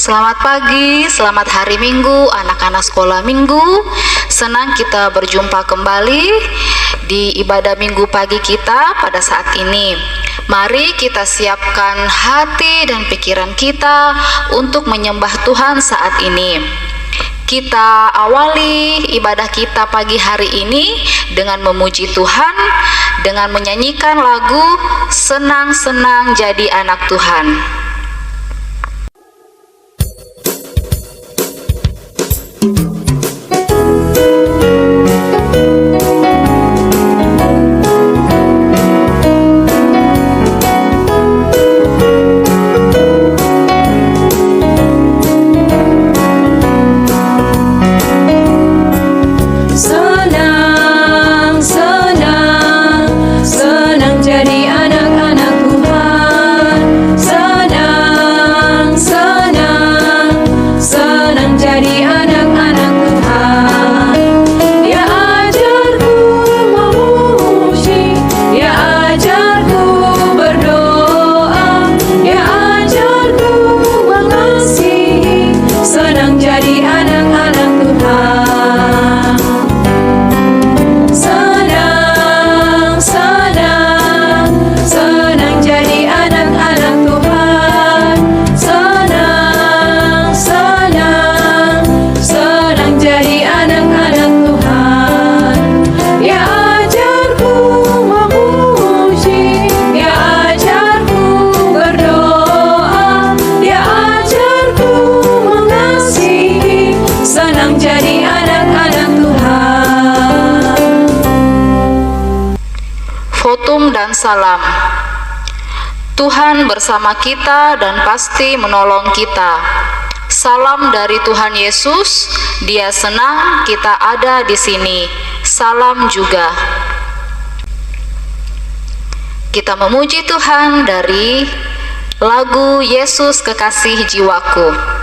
Selamat pagi, selamat hari Minggu, anak-anak sekolah Minggu. Senang kita berjumpa kembali di ibadah Minggu pagi kita pada saat ini. Mari kita siapkan hati dan pikiran kita untuk menyembah Tuhan saat ini. Kita awali ibadah kita pagi hari ini dengan memuji Tuhan, dengan menyanyikan lagu Senang-senang Jadi Anak Tuhan. Fotum dan salam. Tuhan bersama kita dan pasti menolong kita. Salam dari Tuhan Yesus, Dia senang kita ada di sini. Salam juga. Kita memuji Tuhan dari lagu Yesus Kekasih Jiwaku.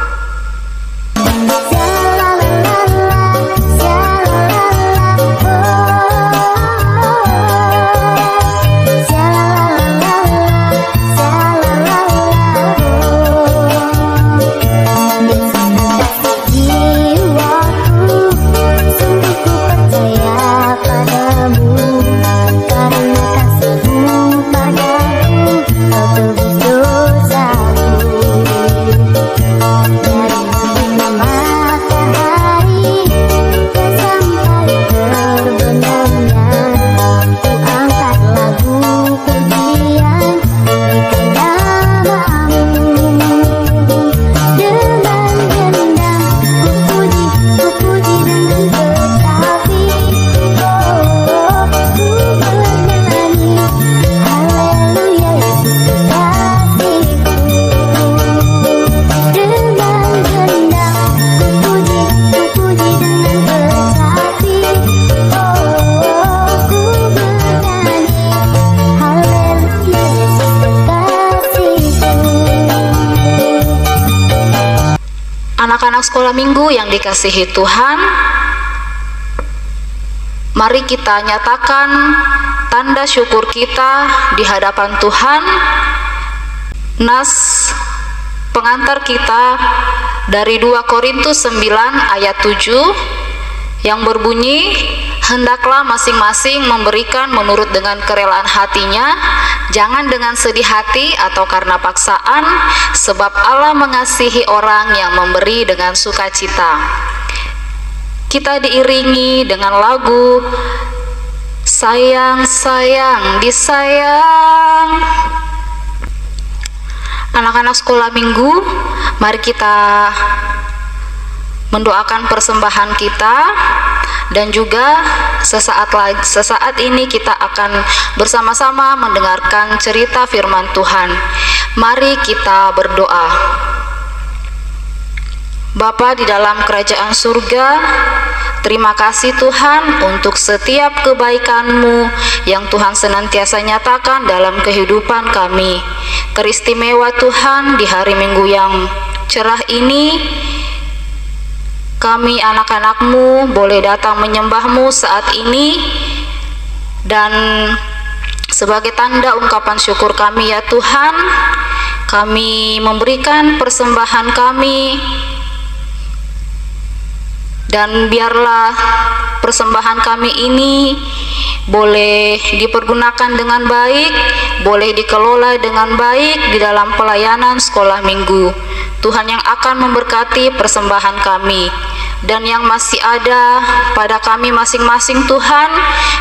Anak-anak sekolah minggu yang dikasihi Tuhan, mari kita nyatakan tanda syukur kita di hadapan Tuhan. Nas pengantar kita dari 2 Korintus 9 ayat 7 yang berbunyi, hendaklah masing-masing memberikan menurut dengan kerelaan hatinya, jangan dengan sedih hati atau karena paksaan, sebab Allah mengasihi orang yang memberi dengan sukacita. Kita diiringi dengan lagu Sayang, sayang, disayang. Anak-anak sekolah minggu, mari kita mendoakan persembahan kita. Dan juga sesaat ini kita akan bersama-sama mendengarkan cerita firman Tuhan. Mari kita berdoa. Bapa di dalam kerajaan surga, terima kasih Tuhan untuk setiap kebaikan-Mu yang Tuhan senantiasa nyatakan dalam kehidupan kami. Teristimewa Tuhan di hari Minggu yang cerah ini, kami anak-anak-Mu boleh datang menyembah-Mu saat ini, dan sebagai tanda ungkapan syukur kami ya Tuhan, kami memberikan persembahan kami, dan biarlah persembahan kami ini boleh dipergunakan dengan baik, boleh dikelola dengan baik di dalam pelayanan sekolah minggu. Tuhan yang akan memberkati persembahan kami dan yang masih ada pada kami masing-masing. Tuhan,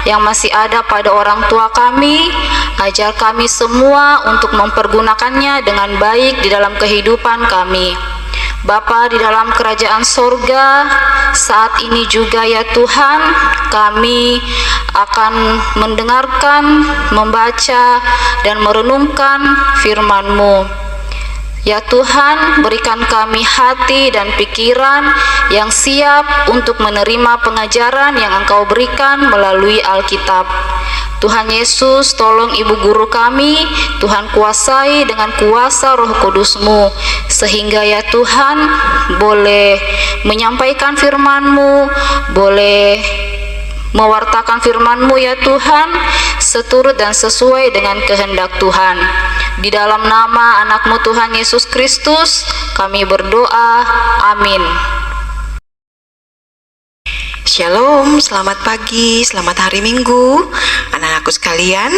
yang masih ada pada orang tua kami, ajar kami semua untuk mempergunakannya dengan baik di dalam kehidupan kami. Bapa di dalam kerajaan sorga, saat ini juga ya Tuhan, kami akan mendengarkan, membaca, dan merenungkan firman-Mu. Ya Tuhan, berikan kami hati dan pikiran yang siap untuk menerima pengajaran yang Engkau berikan melalui Alkitab. Tuhan Yesus, tolong ibu guru kami, Tuhan kuasai dengan kuasa Roh Kudus-Mu, sehingga ya Tuhan boleh menyampaikan firman-Mu, boleh mewartakan firman-Mu ya Tuhan, seturut dan sesuai dengan kehendak Tuhan. Di dalam nama anak-Mu Tuhan Yesus Kristus, kami berdoa, amin. Shalom, selamat pagi, selamat hari Minggu. Anak-anakku sekalian,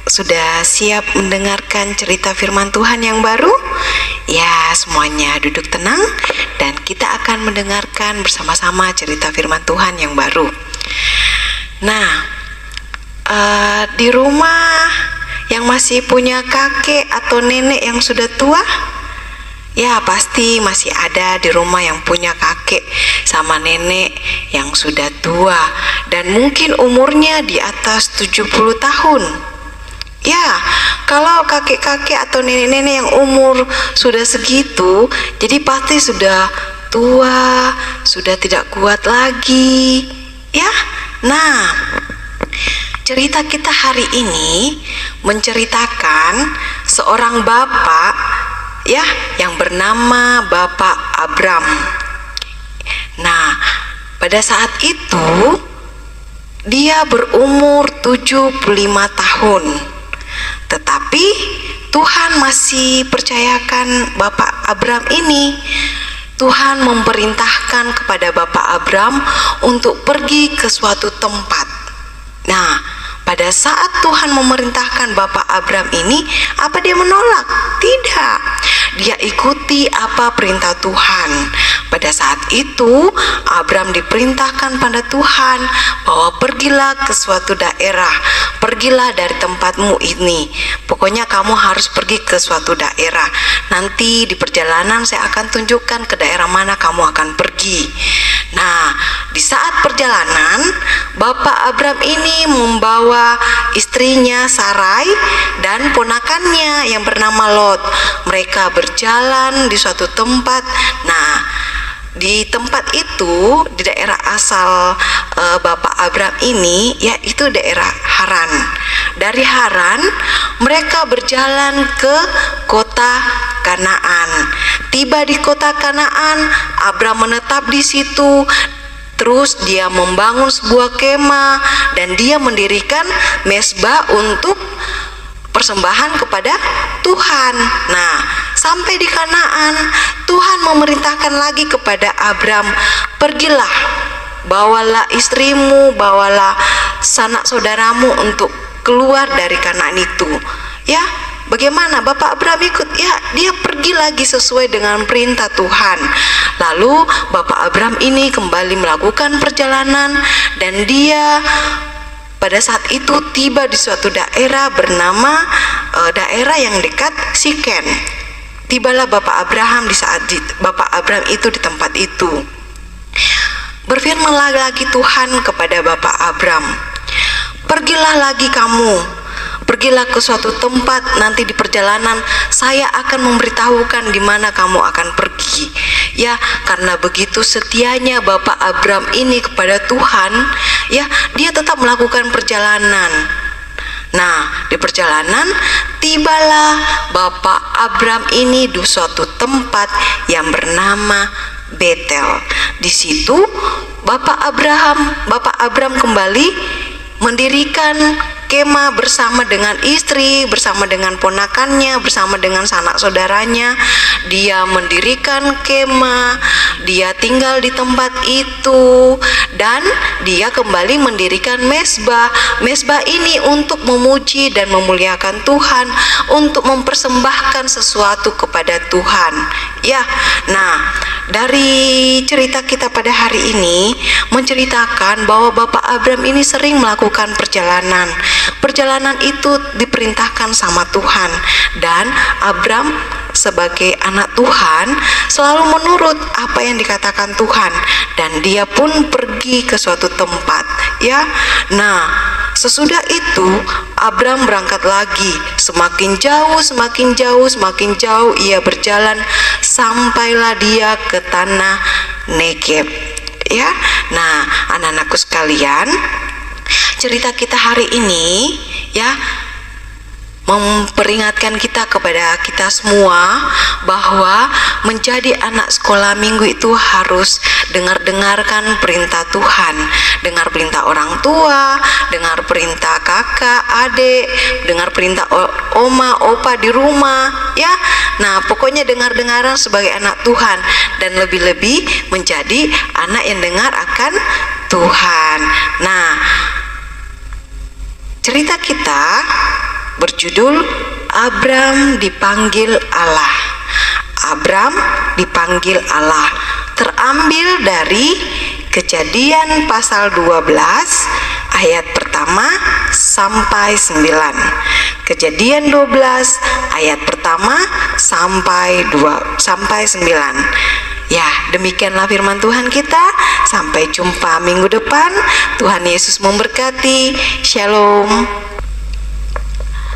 sudah siap mendengarkan cerita firman Tuhan yang baru? Ya, semuanya duduk tenang dan kita akan mendengarkan bersama-sama cerita firman Tuhan yang baru. Nah, di rumah yang masih punya kakek atau nenek yang sudah tua, ya pasti masih ada di rumah yang punya kakek sama nenek yang sudah tua dan mungkin umurnya di atas 70 tahun. Ya, kalau kakek-kakek atau nenek-nenek yang umur sudah segitu, jadi pasti sudah tua, sudah tidak kuat lagi. Ya, nah, cerita kita hari ini menceritakan seorang bapak ya yang bernama Bapak Abram. Nah, pada saat itu dia berumur 75 tahun. Tetapi Tuhan masih percayakan Bapak Abram ini. Tuhan memerintahkan kepada Bapak Abram untuk pergi ke suatu tempat. Nah, pada saat Tuhan memerintahkan Bapak Abram ini, apa dia menolak? Tidak. Dia ikuti apa perintah Tuhan. Pada saat itu, Abram diperintahkan pada Tuhan bahwa pergilah ke suatu daerah. Pergilah dari tempatmu ini. Pokoknya kamu harus pergi ke suatu daerah. Nanti di perjalanan saya akan tunjukkan ke daerah mana kamu akan pergi. Nah, di saat perjalanan, Bapak Abram ini membawa istrinya Sarai dan ponakannya yang bernama Lot. Mereka berjalan di suatu tempat. Nah, di tempat itu, di daerah asal Bapak Abram ini, yaitu daerah Haran. Dari Haran, mereka berjalan ke kota Kanaan. Tiba di kota Kanaan, Abram menetap di situ. Terus dia membangun sebuah kemah dan dia mendirikan mezbah untuk persembahan kepada Tuhan. Nah, sampai di Kanaan, Tuhan memerintahkan lagi kepada Abram, pergilah, bawalah istrimu, bawalah sanak saudaramu untuk keluar dari Kanaan itu. Ya, bagaimana Bapak Abram ikut? Ya, dia pergi lagi sesuai dengan perintah Tuhan. Lalu Bapak Abram ini kembali melakukan perjalanan dan dia pada saat itu tiba di suatu daerah bernama daerah yang dekat Sikem. Tibalah Bapak Abraham di saat Bapak Abram itu di tempat itu. Berfirmanlah lagi Tuhan kepada Bapak Abram, pergilah lagi kamu, pergilah ke suatu tempat, nanti di perjalanan saya akan memberitahukan di mana kamu akan pergi. Ya, karena begitu setianya Bapak Abram ini kepada Tuhan, ya, dia tetap melakukan perjalanan. Nah, di perjalanan tibalah Bapak Abram ini di suatu tempat yang bernama Betel. Di situ Bapak Abram kembali mendirikan berkemah bersama dengan istri, bersama dengan ponakannya, bersama dengan sanak saudaranya. Dia mendirikan kemah, dia tinggal di tempat itu, dan dia kembali mendirikan mezbah. Mezbah ini untuk memuji dan memuliakan Tuhan, untuk mempersembahkan sesuatu kepada Tuhan. Ya, nah, dari cerita kita pada hari ini menceritakan bahwa Bapak Abram ini sering melakukan perjalanan. Perjalanan itu diperintahkan sama Tuhan, dan Abram sebagai anak Tuhan selalu menurut apa yang dikatakan Tuhan, dan dia pun pergi ke suatu tempat, ya. Nah, sesudah itu Abram berangkat lagi, semakin jauh, semakin jauh, semakin jauh ia berjalan sampailah dia ke tanah Negeb. Ya, nah anak-anakku sekalian, cerita kita hari ini ya memperingatkan kita kepada kita semua bahwa menjadi anak sekolah minggu itu harus dengarkan perintah Tuhan, dengar perintah orang tua, dengar perintah kakak, adik, dengar perintah oma, opa di rumah, ya. Nah, pokoknya dengar-dengaran sebagai anak Tuhan, dan lebih-lebih menjadi anak yang dengar akan Tuhan. Nah, cerita kita berjudul Abram dipanggil Allah. Abram dipanggil Allah, terambil dari Kejadian pasal 12 ayat pertama sampai 9. Kejadian 12 ayat pertama sampai 9. Ya, demikianlah firman Tuhan kita. Sampai jumpa minggu depan. Tuhan Yesus memberkati. Shalom.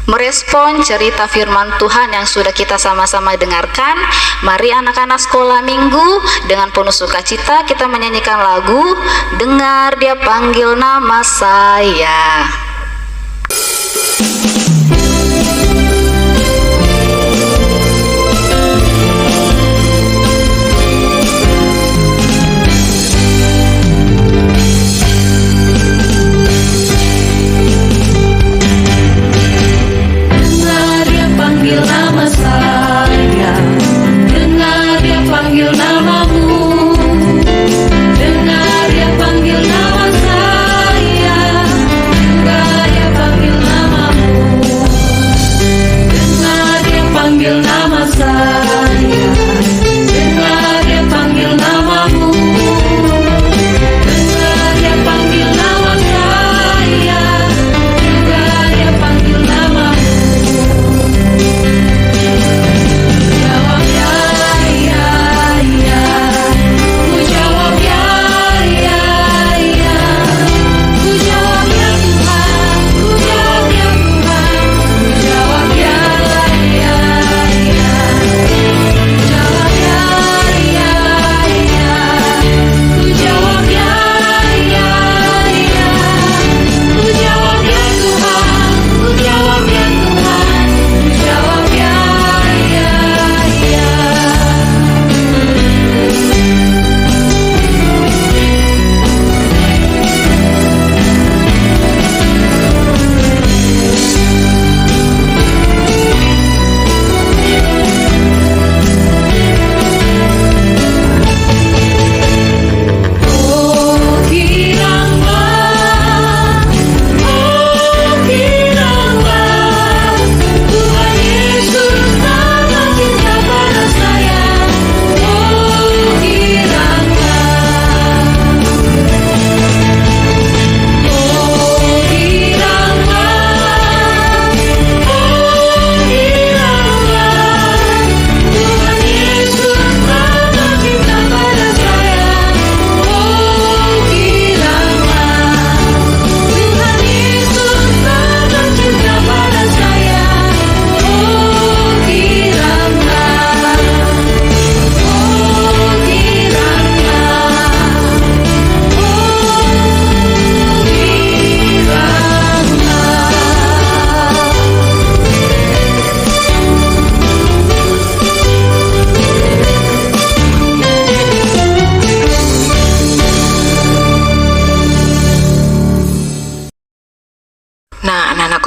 Merespon cerita firman Tuhan yang sudah kita sama-sama dengarkan, mari anak-anak sekolah minggu dengan penuh sukacita kita menyanyikan lagu Dengar Dia Panggil Nama Saya. Panggil nama saya, dengar Dia panggil namamu, dengar Dia panggil nama saya, juga Dia panggil namamu.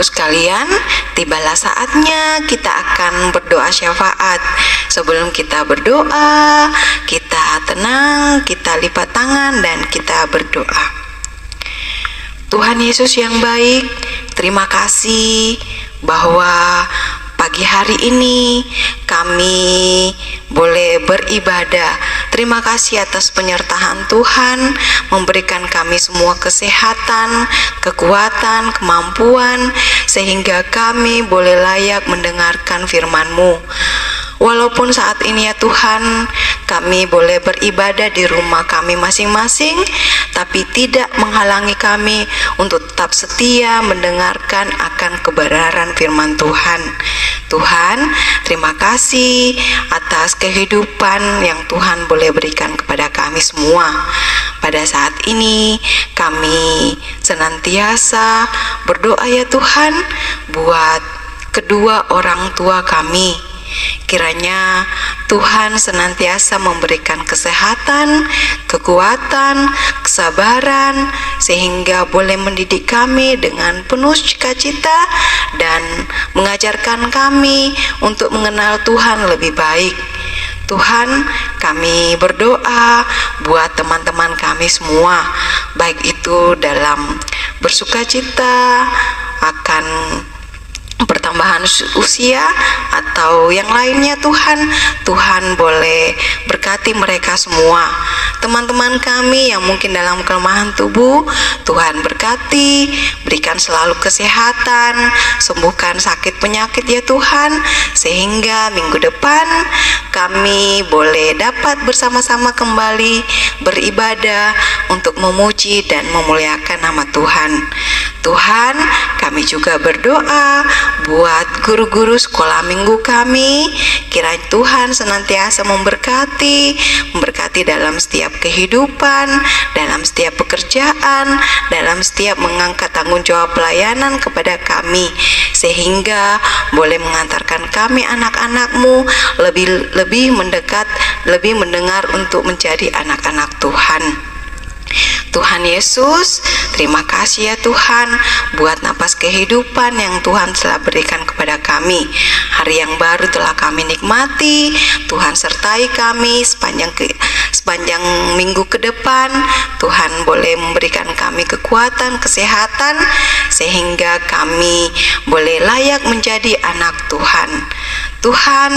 Anak-anakku sekalian, tibalah saatnya kita akan berdoa syafaat. Sebelum kita berdoa, kita tenang, kita lipat tangan dan kita berdoa. Tuhan Yesus yang baik, terima kasih bahwa pagi hari ini kami boleh beribadah. Terima kasih atas penyertaan Tuhan, memberikan kami semua kesehatan, kekuatan, kemampuan, sehingga kami boleh layak mendengarkan firman-Mu. Walaupun saat ini ya Tuhan, kami boleh beribadah di rumah kami masing-masing, tapi tidak menghalangi kami untuk tetap setia mendengarkan akan kebenaran firman Tuhan. Tuhan, terima kasih atas kehidupan yang Tuhan boleh berikan kepada kami semua. Pada saat ini kami senantiasa berdoa ya Tuhan buat kedua orang tua kami. Kiranya Tuhan senantiasa memberikan kesehatan, kekuatan, kesabaran, sehingga boleh mendidik kami dengan penuh sukacita dan mengajarkan kami untuk mengenal Tuhan lebih baik. Tuhan, kami berdoa buat teman-teman kami semua, baik itu dalam bersukacita akan pertambahan usia atau yang lainnya. Tuhan boleh berkati mereka semua. Teman-teman kami yang mungkin dalam kelemahan tubuh, Tuhan berkati, berikan selalu kesehatan, sembuhkan sakit penyakit ya Tuhan, sehingga minggu depan kami boleh dapat bersama-sama kembali beribadah untuk memuji dan memuliakan nama Tuhan. Tuhan, kami juga berdoa buat guru-guru sekolah minggu kami. Kiranya Tuhan senantiasa memberkati dalam setiap kehidupan, dalam setiap pekerjaan, dalam setiap mengangkat tanggung jawab pelayanan kepada kami, sehingga boleh mengantarkan kami anak-anak-Mu lebih mendekat, lebih mendengar untuk menjadi anak-anak Tuhan. Tuhan Yesus, terima kasih ya Tuhan buat napas kehidupan yang Tuhan telah berikan kepada kami. Hari yang baru telah kami nikmati. Tuhan sertai kami sepanjang minggu ke depan. Tuhan boleh memberikan kami kekuatan, kesehatan, sehingga kami boleh layak menjadi anak Tuhan. Tuhan,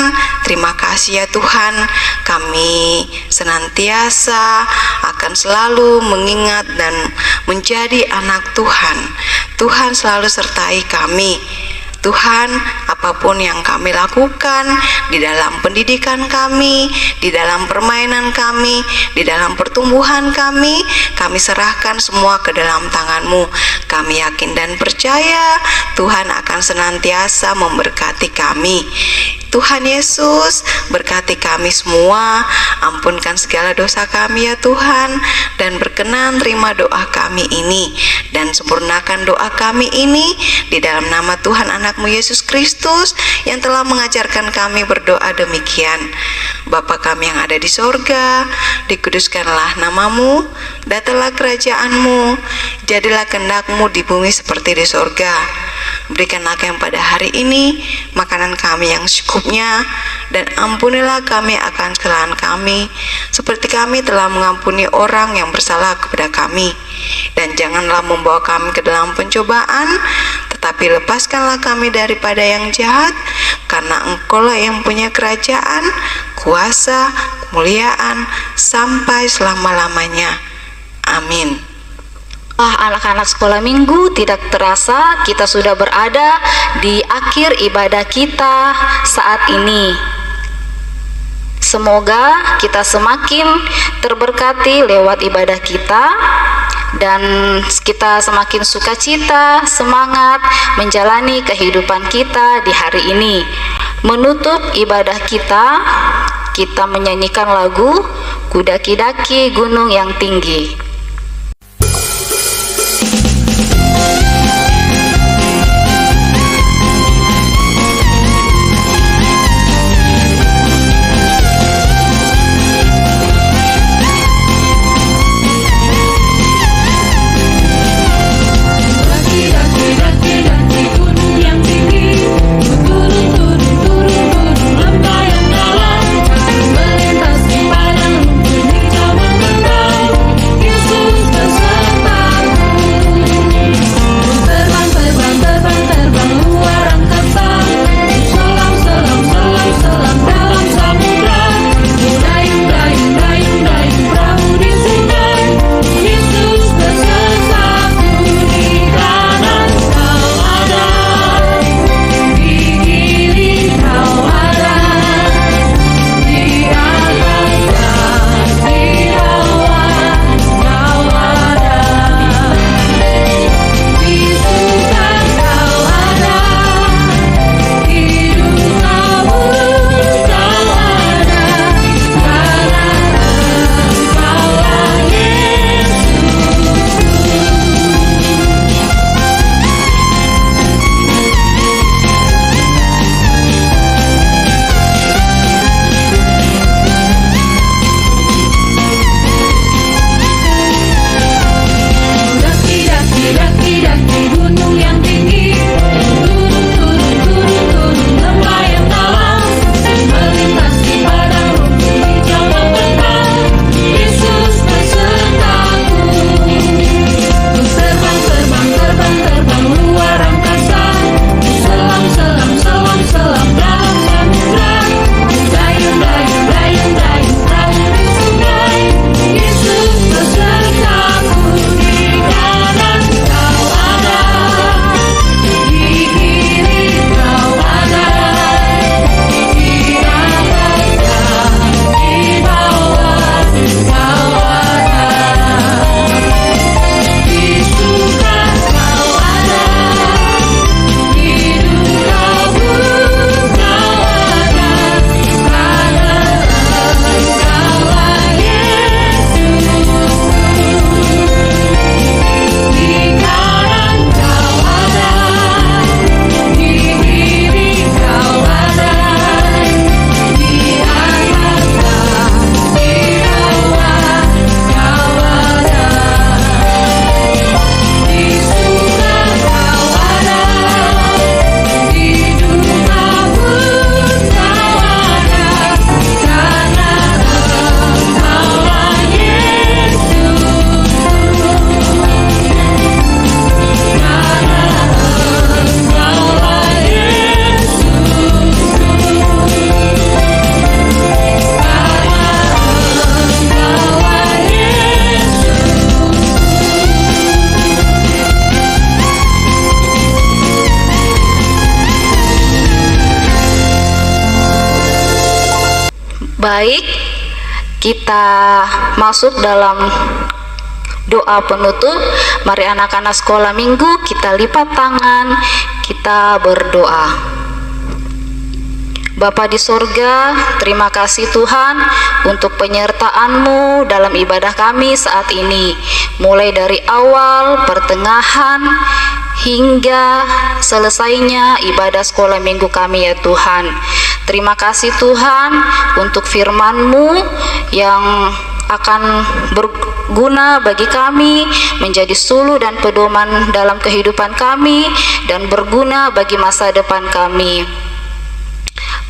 terima kasih ya Tuhan, kami senantiasa akan selalu mengingat dan menjadi anak Tuhan. Tuhan selalu sertai kami. Tuhan, apapun yang kami lakukan di dalam pendidikan kami, di dalam permainan kami, di dalam pertumbuhan kami serahkan semua ke dalam tangan-Mu. Kami yakin dan percaya Tuhan akan senantiasa memberkati kami. Tuhan Yesus, berkati kami semua, ampunkan segala dosa kami ya Tuhan, dan berkenan terima doa kami ini, dan sempurnakan doa kami ini di dalam nama Tuhan Anak-Mu Yesus Kristus yang telah mengajarkan kami berdoa demikian. Bapa kami yang ada di sorga, dikuduskanlah nama-Mu, datanglah kerajaan-Mu, jadilah kehendak-Mu di bumi seperti di sorga. Berikanlah kami pada hari ini makanan kami yang secukupnya, dan ampunilah kami akan kesalahan kami, seperti kami telah mengampuni orang yang bersalah kepada kami. Dan janganlah membawa kami ke dalam pencobaan, tetapi lepaskanlah kami daripada yang jahat, karena Engkau-lah yang punya kerajaan, kuasa, kemuliaan, sampai selama-lamanya. Amin. Anak-anak sekolah minggu, tidak terasa kita sudah berada di akhir ibadah kita saat ini. Semoga kita semakin terberkati lewat ibadah kita, dan kita semakin sukacita, semangat menjalani kehidupan kita di hari ini. Menutup ibadah kita menyanyikan lagu Kudaki-daki Gunung yang Tinggi. Daki-daki gunung Baik, kita masuk dalam doa penutup. Mari anak-anak sekolah minggu kita lipat tangan, kita berdoa. Bapa di sorga, terima kasih Tuhan untuk penyertaan-Mu dalam ibadah kami saat ini, mulai dari awal, pertengahan, hingga selesainya ibadah sekolah minggu kami ya Tuhan. Terima kasih Tuhan untuk firman-Mu yang akan berguna bagi kami, menjadi suluh dan pedoman dalam kehidupan kami, dan berguna bagi masa depan kami.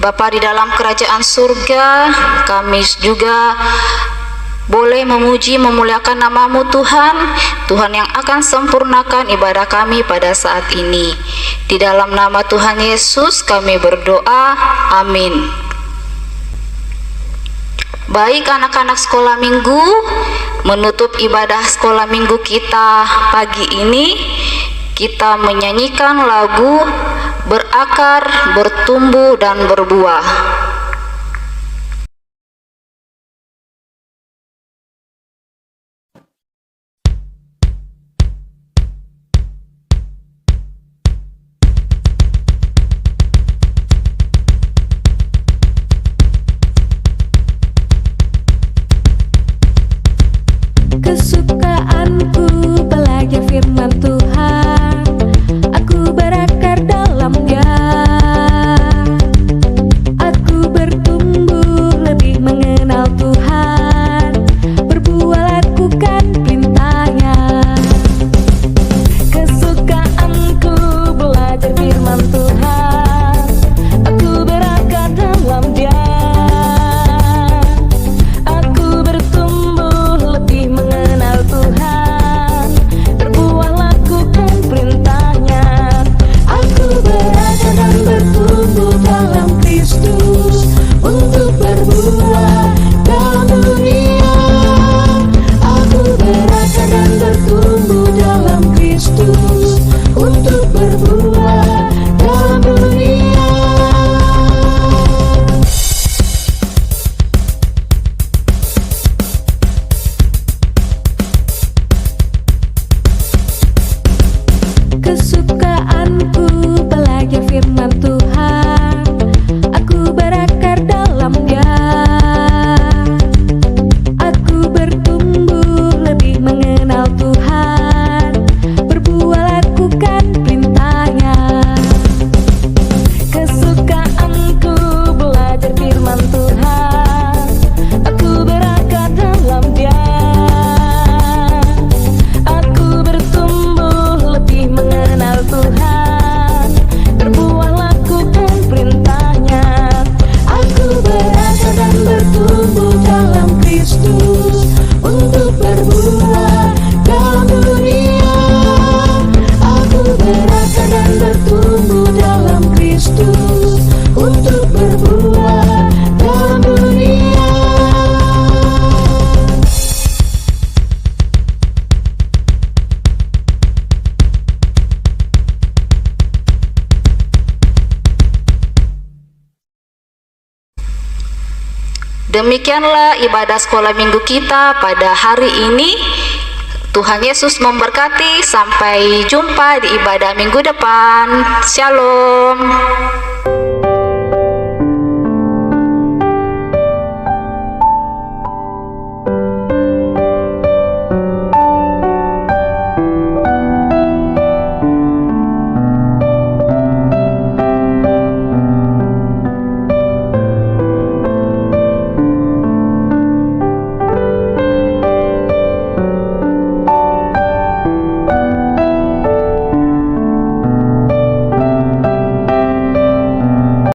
Bapa di dalam kerajaan surga, kami juga boleh memuji memuliakan nama-Mu Tuhan, Tuhan yang akan sempurnakan ibadah kami pada saat ini. Di dalam nama Tuhan Yesus kami berdoa, amin. Baik anak-anak sekolah minggu, menutup ibadah sekolah minggu kita pagi ini, kita menyanyikan lagu Berakar, Bertumbuh, dan Berbuah. Kesukaanku belajar firman Tuhan, aku berakar dalam Dia, aku bertumbuh lebih mengenal Tuhan, berbuah lakukan perintah-Nya. Kesukaanku belajar firman Tuhan, aku berakar dalam Dia, aku bertumbuh lebih mengenal Tuhan, berbuah lakukan perintah-Nya. Aku berakar dan bertumbuh dalam Kristus untuk berbuah dalam dunia. Aku berakar dan bertumbuh dalam Kristus untuk berbuah dalam dunia. Kesukaanku belajar firman Tuhan, aku berakar dalam Dia, aku bertumbuh lebih mengenal Tuhan, berbuah lakukan perintah-Nya. Kesukaanku belajar firman Tuhan, aku berakar dalam Dia, aku bertumbuh lebih mengenal Tuhan, berbuah lakukan perintah-Nya. Aku berakar dan bertumbuh dalam Kristus untuk berbuah dalam dunia. Aku berakar dan bertumbuh dalam Kristus untuk berbuah dalam dunia. Demikianlah ibadah sekolah minggu kita pada hari ini. Tuhan Yesus memberkati. Sampai jumpa di ibadah minggu depan. Shalom.